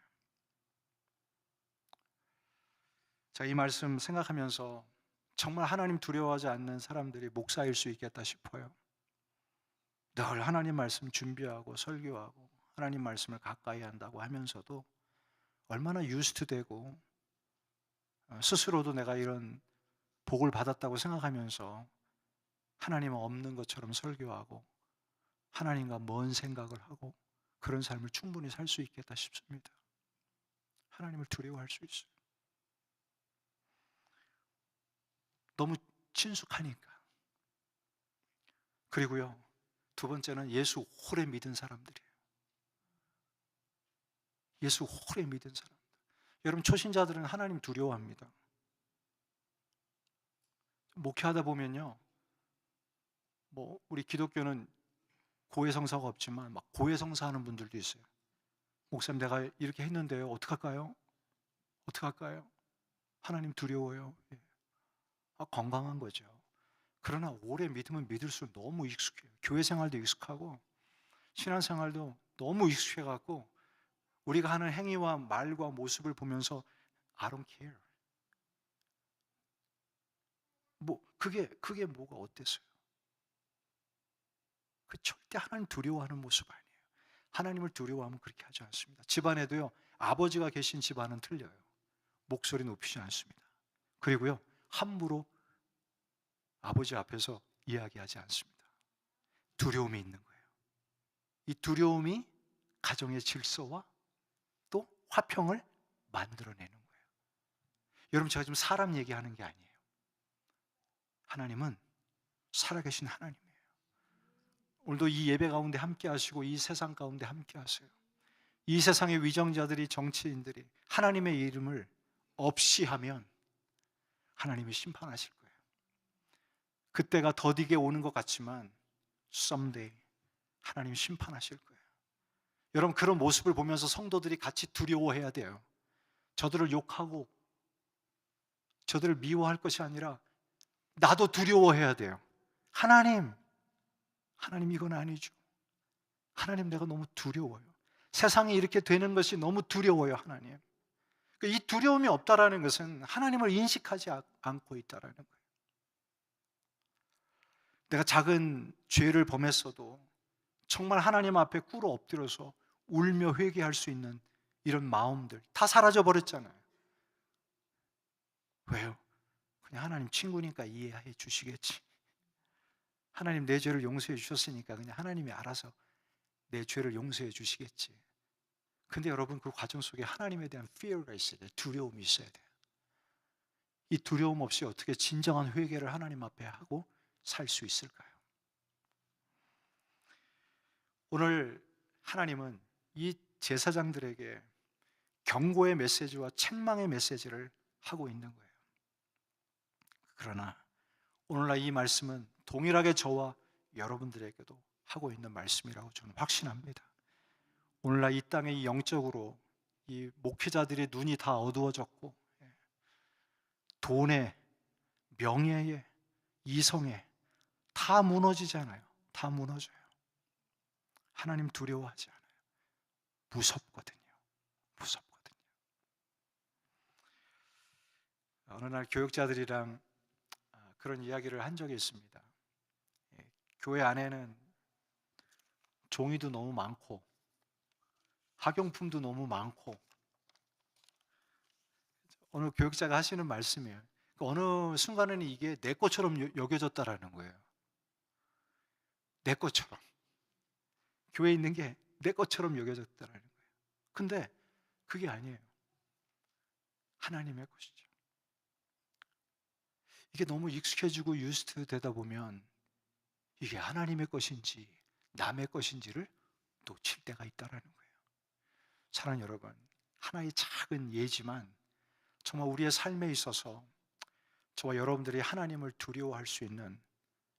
자, 이 말씀 생각하면서 정말 하나님 두려워하지 않는 사람들이 목사일 수 있겠다 싶어요. 늘 하나님 말씀 준비하고 설교하고 하나님 말씀을 가까이 한다고 하면서도 얼마나 유스트되고 스스로도 내가 이런 복을 받았다고 생각하면서 하나님은 없는 것처럼 설교하고 하나님과 먼 생각을 하고 그런 삶을 충분히 살 수 있겠다 싶습니다. 하나님을 두려워할 수 있어요. 너무 친숙하니까. 그리고요, 두 번째는 예수 오래 믿은 사람들이에요. 예수 오래 믿은 사람들. 여러분, 초신자들은 하나님 두려워합니다. 목회하다 보면요, 우리 기독교는 고해성사가 없지만 막 고해성사하는 분들도 있어요. 목사님, 내가 이렇게 했는데요, 어떡할까요? 어떡할까요? 하나님 두려워요. 건강한 거죠. 그러나 오래 믿으면 믿을수록 너무 익숙해요. 교회 생활도 익숙하고 신앙생활도 너무 익숙해갖고 우리가 하는 행위와 말과 모습을 보면서 I don't care. 그게 뭐가 어땠어요? 그 절대 하나님 두려워하는 모습 아니에요. 하나님을 두려워하면 그렇게 하지 않습니다. 집안에도요, 아버지가 계신 집안은 틀려요. 목소리 높이지 않습니다. 그리고요, 함부로 아버지 앞에서 이야기하지 않습니다. 두려움이 있는 거예요. 이 두려움이 가정의 질서와 또 화평을 만들어내는 거예요. 여러분, 제가 지금 사람 얘기하는 게 아니에요. 하나님은 살아계신 하나님이에요. 오늘도 이 예배 가운데 함께 하시고 이 세상 가운데 함께 하세요. 이 세상의 위정자들이, 정치인들이 하나님의 이름을 없이 하면 하나님이 심판하실 거예요. 그때가 더디게 오는 것 같지만 someday 하나님이 심판하실 거예요. 여러분, 그런 모습을 보면서 성도들이 같이 두려워해야 돼요. 저들을 욕하고 저들을 미워할 것이 아니라 나도 두려워해야 돼요. 하나님 이건 아니죠. 하나님, 내가 너무 두려워요. 세상이 이렇게 되는 것이 너무 두려워요. 하나님, 이 두려움이 없다라는 것은 하나님을 인식하지 않고 있다라는 거예요. 내가 작은 죄를 범했어도 정말 하나님 앞에 꿇어 엎드려서 울며 회개할 수 있는 이런 마음들 다 사라져버렸잖아요. 왜요? 그냥 하나님 친구니까 이해해 주시겠지. 하나님 내 죄를 용서해 주셨으니까 그냥 하나님이 알아서 내 죄를 용서해 주시겠지. 근데 여러분, 그 과정 속에 하나님에 대한 fear가 있어야 돼요. 두려움이 있어야 돼요. 이 두려움 없이 어떻게 진정한 회개를 하나님 앞에 하고 살 수 있을까요? 오늘 하나님은 이 제사장들에게 경고의 메시지와 책망의 메시지를 하고 있는 거예요. 그러나 오늘날 이 말씀은 동일하게 저와 여러분들에게도 하고 있는 말씀이라고 저는 확신합니다. 오늘날 이 땅에 이 영적으로 이 목회자들의 눈이 다 어두워졌고 돈에, 명예에, 이성에 다 무너지잖아요. 다 무너져요. 하나님 두려워하지 않아요. 무섭거든요. 무섭거든요. 어느 날 교육자들이랑 그런 이야기를 한 적이 있습니다. 교회 안에는 종이도 너무 많고 학용품도 너무 많고, 어느 교육자가 하시는 말씀이에요. 어느 순간에는 이게 내 것처럼 여겨졌다라는 거예요. 내 것처럼. 교회에 있는 게 내 것처럼 여겨졌다라는 거예요. 근데 그게 아니에요. 하나님의 것이죠. 이게 너무 익숙해지고 유스트 되다 보면 이게 하나님의 것인지 남의 것인지를 놓칠 때가 있다라는 거예요. 사랑하는 여러분, 하나의 작은 예지만 정말 우리의 삶에 있어서 저와 여러분들이 하나님을 두려워할 수 있는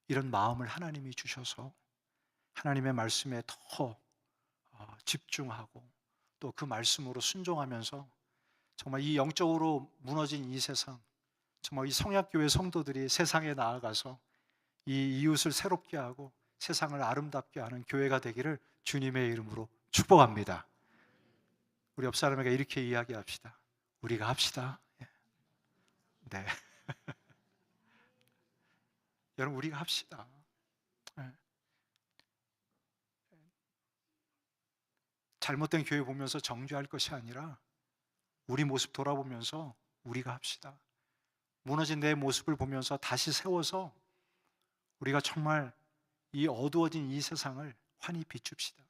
이런 마음을 하나님이 주셔서 하나님의 말씀에 더 집중하고 또 그 말씀으로 순종하면서 정말 이 영적으로 무너진 이 세상, 정말 이 성약교회 성도들이 세상에 나아가서 이 이웃을 새롭게 하고 세상을 아름답게 하는 교회가 되기를 주님의 이름으로 축복합니다. 우리 옆 사람에게 이렇게 이야기합시다. 우리가 합시다. 네. 여러분, 우리가 합시다. 잘못된 교회 보면서 정죄할 것이 아니라 우리 모습 돌아보면서 우리가 합시다. 무너진 내 모습을 보면서 다시 세워서 우리가 정말 이 어두워진 이 세상을 환히 비춥시다.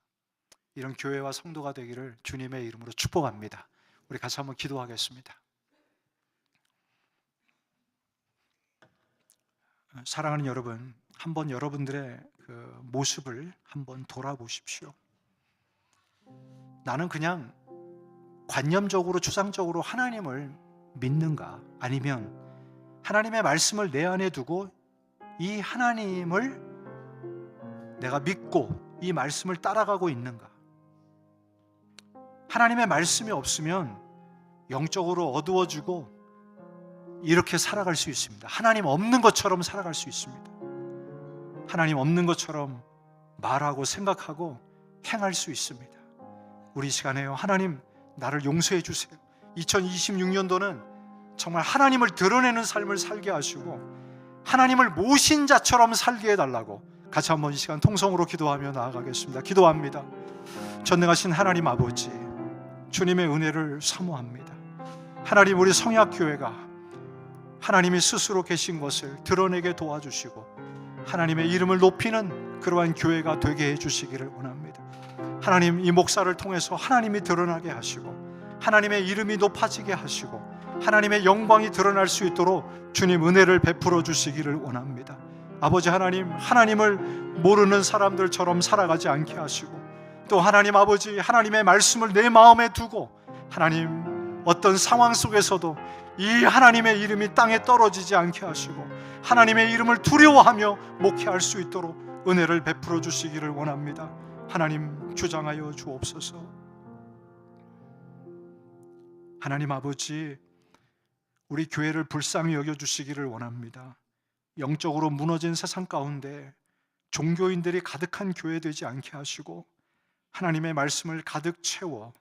이런 교회와 성도가 되기를 주님의 이름으로 축복합니다. 우리 같이 한번 기도하겠습니다. 사랑하는 여러분, 한번 여러분들의 그 모습을 한번 돌아보십시오. 나는 그냥 관념적으로 추상적으로 하나님을 믿는가, 아니면 하나님의 말씀을 내 안에 두고 이 하나님을 내가 믿고 이 말씀을 따라가고 있는가? 하나님의 말씀이 없으면 영적으로 어두워지고 이렇게 살아갈 수 있습니다. 하나님 없는 것처럼 살아갈 수 있습니다. 하나님 없는 것처럼 말하고 생각하고 행할 수 있습니다. 우리 시간에요, 하나님 나를 용서해 주세요. 2026년도는 정말 하나님을 드러내는 삶을 살게 하시고 하나님을 모신 자처럼 살게 해달라고 같이 한번 이 시간 통성으로 기도하며 나아가겠습니다. 기도합니다. 전능하신 하나님 아버지, 주님의 은혜를 사모합니다. 하나님, 우리 성약교회가 하나님이 스스로 계신 것을 드러내게 도와주시고 하나님의 이름을 높이는 그러한 교회가 되게 해주시기를 원합니다. 하나님, 이 목사를 통해서 하나님이 드러나게 하시고 하나님의 이름이 높아지게 하시고 하나님의 영광이 드러날 수 있도록 주님 은혜를 베풀어 주시기를 원합니다. 아버지 하나님, 하나님을 모르는 사람들처럼 살아가지 않게 하시고 또 하나님 아버지, 하나님의 말씀을 내 마음에 두고 하나님 어떤 상황 속에서도 이 하나님의 이름이 땅에 떨어지지 않게 하시고 하나님의 이름을 두려워하며 목회할 수 있도록 은혜를 베풀어 주시기를 원합니다. 하나님 주장하여 주옵소서. 하나님 아버지, 우리 교회를 불쌍히 여겨주시기를 원합니다. 영적으로 무너진 세상 가운데 종교인들이 가득한 교회 되지 않게 하시고 하나님의 말씀을 가득 채워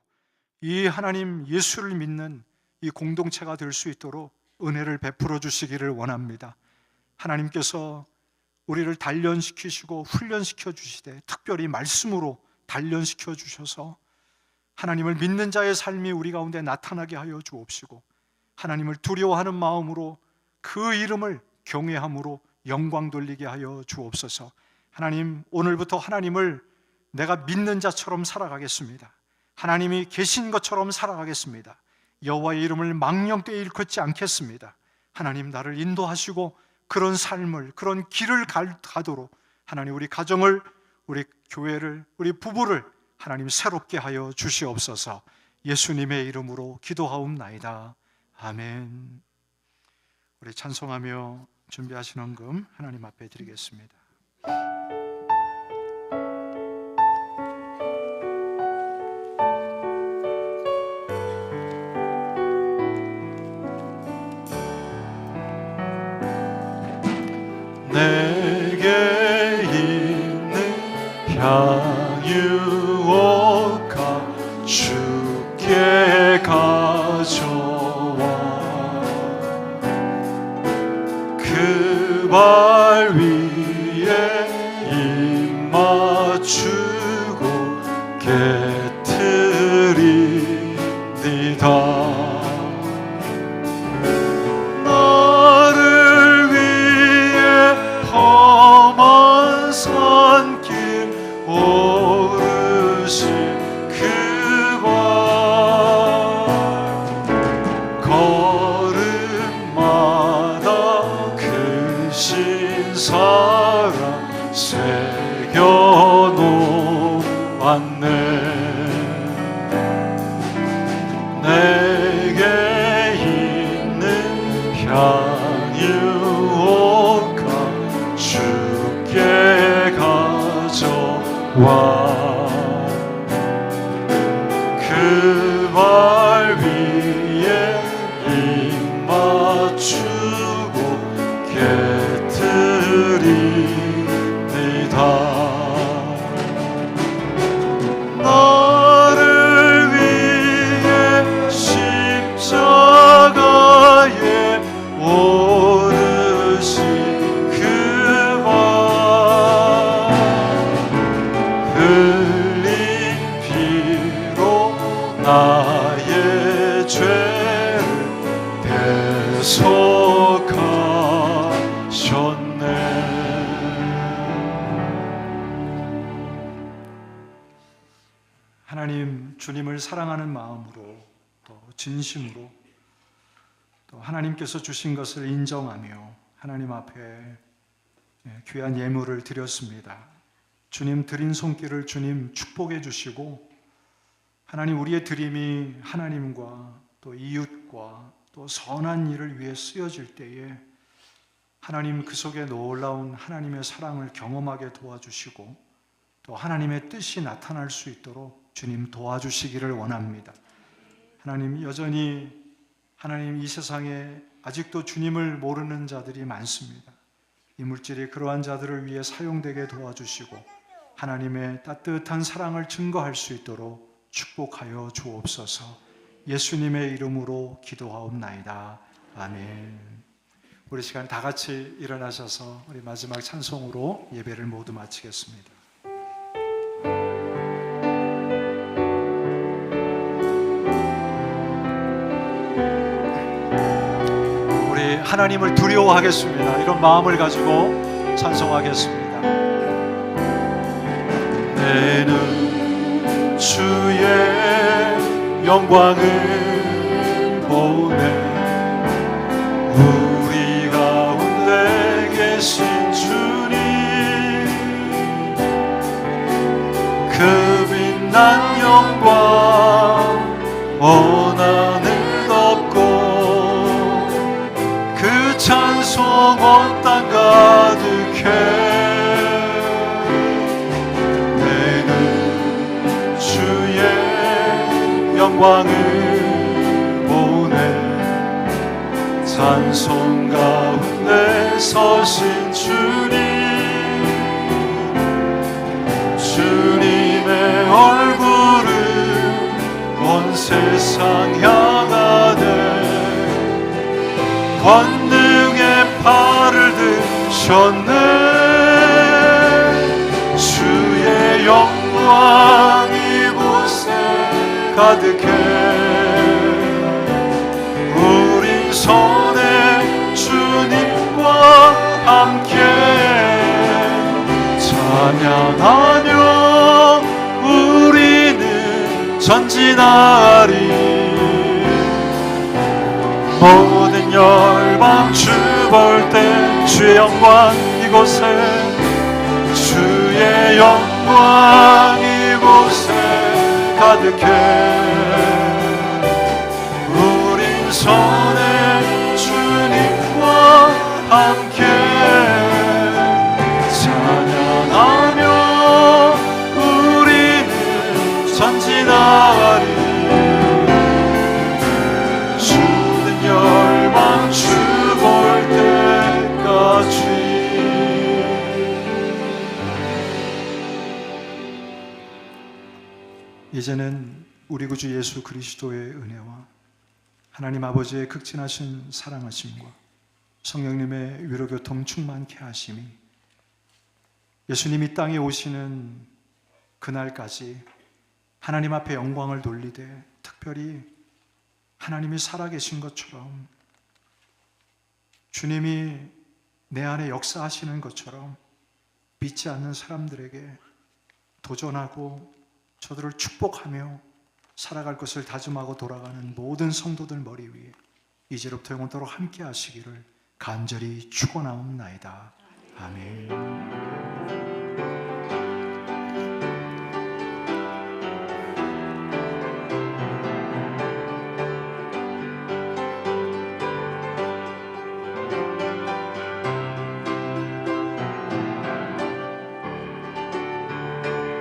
이 하나님 예수를 믿는 이 공동체가 될 수 있도록 은혜를 베풀어 주시기를 원합니다. 하나님께서 우리를 단련시키시고 훈련시켜 주시되 특별히 말씀으로 단련시켜 주셔서 하나님을 믿는 자의 삶이 우리 가운데 나타나게 하여 주옵시고 하나님을 두려워하는 마음으로 그 이름을 경외함으로 영광 돌리게 하여 주옵소서. 하나님, 오늘부터 하나님을 내가 믿는 자처럼 살아가겠습니다. 하나님이 계신 것처럼 살아가겠습니다. 여호와의 이름을 망령되이 일컫지 않겠습니다. 하나님, 나를 인도하시고 그런 삶을, 그런 길을 가도록 하나님 우리 가정을, 우리 교회를, 우리 부부를 하나님 새롭게 하여 주시옵소서. 예수님의 이름으로 기도하옵나이다. 아멘. 우리 찬송하며 준비하신 헌금 하나님 앞에 드리겠습니다. 내게 있는 향유오가 주께 가져와 그 발 위에 입 맞추고 깨트리니다. 나를 위해 험한 산길 오르신 그 발 걸음마다 크신 사랑 새겨놓았네. 내게 있는 향유오가 주께 가져와 그 발 위에 입 맞추고 깨트리니다. 나를 위해 십자가에 오르신 그 발 흘린 피로 나의 죄를 대속하셨네. 하나님, 주님을 사랑하는 마음으로 또 진심으로 또 하나님께서 주신 것을 인정하며 하나님 앞에 귀한 예물을 드렸습니다. 주님 드린 손길을 주님 축복해 주시고 하나님, 우리의 드림이 하나님과 또 이웃과 또 선한 일을 위해 쓰여질 때에 하나님 그 속에 놀라운 하나님의 사랑을 경험하게 도와주시고 또 하나님의 뜻이 나타날 수 있도록 주님 도와주시기를 원합니다. 하나님, 여전히 하나님 이 세상에 아직도 주님을 모르는 자들이 많습니다. 이 물질이 그러한 자들을 위해 사용되게 도와주시고 하나님의 따뜻한 사랑을 증거할 수 있도록 축복하여 주옵소서. 예수님의 이름으로 기도하옵나이다. 아멘. 우리 시간 다 같이 일어나셔서 우리 마지막 찬송으로 예배를 모두 마치겠습니다. 우리 하나님을 두려워하겠습니다. 이런 마음을 가지고 찬송하겠습니다. 내는 주의 영광을 보네. 우리 가운데 계신 주님, 그 빛난 영광 원한을 덮고 그 찬송 온 땅 가득해. 내는 주의 영광을 보네. 찬송 가운데 서신 주님, 주님의 얼굴을 온 세상 향하네. 권능의 팔을 드셨네. 주의 영광 이곳에 가득해. 우린 손에 주님과 함께 찬양하며 우리는 전진하리. 모든 열방 주 볼 때 주의 영광 이곳에, 주의 영광 이곳에 가득해. 우린 손에 주님과 함께 찬양하며 우리는 전진하리. 주는 열방 주 볼 때까지. 이제는 우리 구주 예수 그리스도의 은혜와 하나님 아버지의 극진하신 사랑하심과 성령님의 위로교통 충만케 하심이 예수님이 땅에 오시는 그날까지 하나님 앞에 영광을 돌리되, 특별히 하나님이 살아계신 것처럼, 주님이 내 안에 역사하시는 것처럼 믿지 않는 사람들에게 도전하고 저들을 축복하며 살아갈 것을 다짐하고 돌아가는 모든 성도들 머리 위에 이제로부터 영원토록 함께 하시기를 간절히 축원하옵나이다. 아멘.